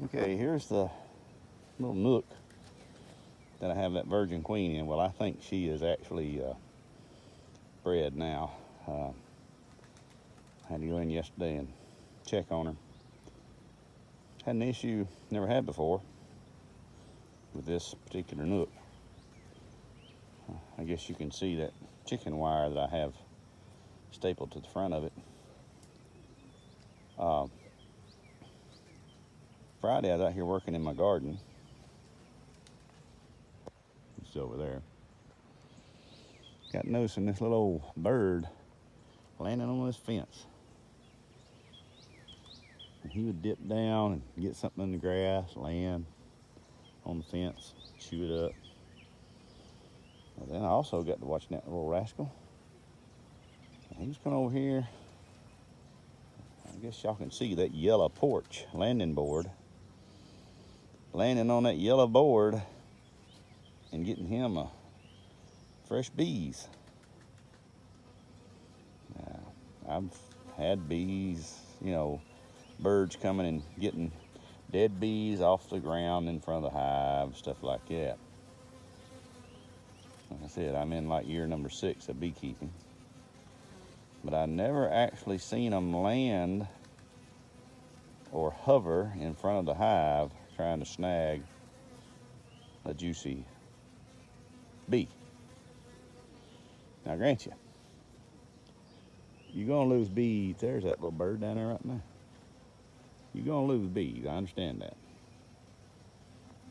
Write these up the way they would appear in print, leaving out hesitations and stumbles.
Okay, here's the little nook that I have that virgin queen in. Well, I think she is actually bred now. I had to go in yesterday and check on her. Had an issue never had before with this particular nook. I guess you can see that chicken wire that I have stapled to the front of it. Friday I was out here working in my garden. It's over there. Got noticing this little old bird landing on this fence. And he would dip down and get something in the grass, land on the fence, chew it up. And then I also got to watching that little rascal. And he was coming over here. I guess y'all can see that yellow porch landing board. Landing on that yellow board and getting him a fresh bees. I've had bees, birds coming and getting dead bees off the ground in front of the hive, stuff like that. Like I said, I'm in like year number 6 of beekeeping. But I never actually seen them land or hover in front of the hive trying to snag a juicy bee. Now, grant you're gonna lose bees. There's that little bird down there right now. You're gonna lose bees, I understand that.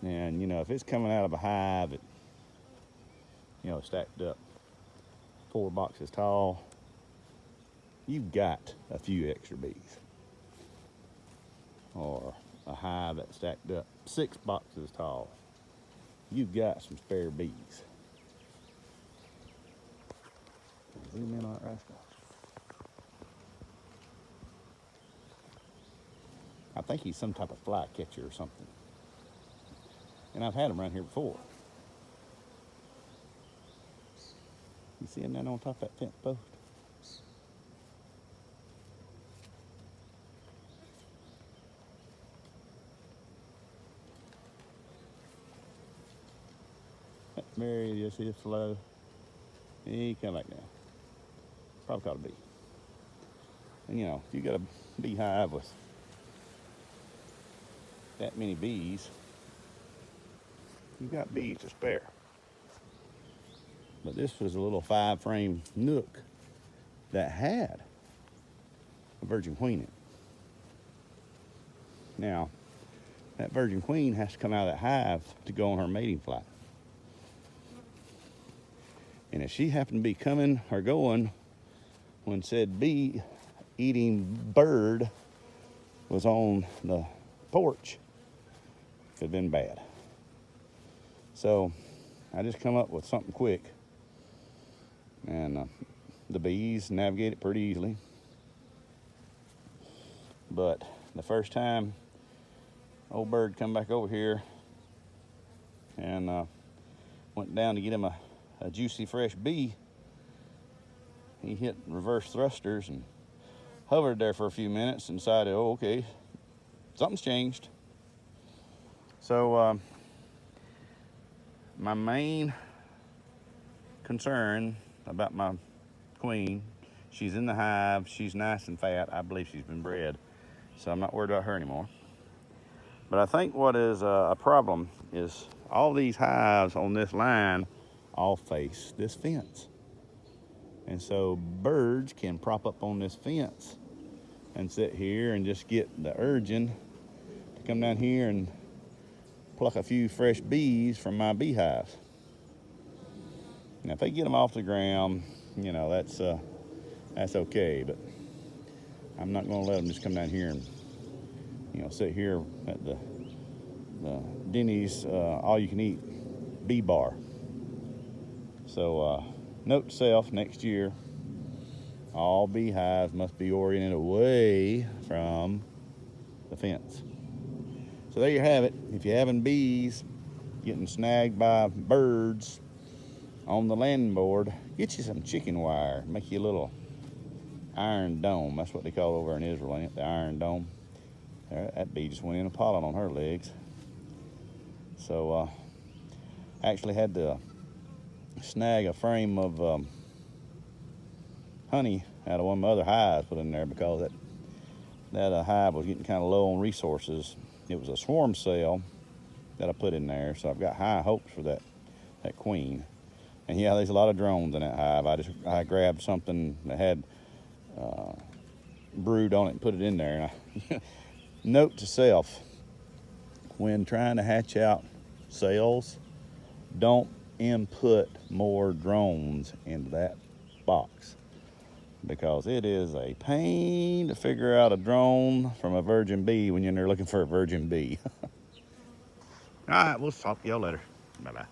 And if it's coming out of a hive that, stacked up 4 boxes tall, you've got a few extra bees. Or a hive that stacked up 6 boxes tall, you've got some spare bees. Zoom in on that rascal. I think he's some type of fly catcher or something. And I've had him around here before. You see him down on top of that fence post? Mary just his flow. He come back down. Probably caught a bee. And if you got a beehive with that many bees, you've got bees to spare. But this was a little 5-frame nook that had a virgin queen in it. Now, that virgin queen has to come out of that hive to go on her mating flight. And if she happened to be coming or going when said bee-eating bird was on the porch, it could have been bad. So I just come up with something quick, and the bees navigate it pretty easily. But the first time old bird come back over here and went down to get him a juicy fresh bee, he hit reverse thrusters and hovered there for a few minutes and decided, oh, okay, something's changed. So my main concern about my queen, she's in the hive, she's nice and fat. I believe she's been bred, so I'm not worried about her anymore. But I think what is a problem is all these hives on this line all face this fence. And so birds can prop up on this fence and sit here and just get the urging to come down here and pluck a few fresh bees from my beehives. Now, if they get them off the ground, that's okay. But I'm not going to let them just come down here and, sit here at the Denny's all-you-can-eat bee bar. So, note to self, next year, all beehives must be oriented away from the fence. So there you have it. If you're having bees getting snagged by birds on the landing board, get you some chicken wire. Make you a little iron dome. That's what they call it over in Israel, ain't it? The iron dome. There, that bee just went in a pollen on her legs. So actually had to snag a frame of honey out of one of my other hives, put in there, because that hive was getting kind of low on resources. It was a swarm cell that I put in there, so I've got high hopes for that queen. And yeah, there's a lot of drones in that hive. I grabbed something that had brood on it and put it in there. And note to self, when trying to hatch out cells, don't input more drones into that box, because it is a pain to figure out a drone from a virgin bee when you're in there looking for a virgin bee. All right, we'll talk to y'all later. Bye-bye.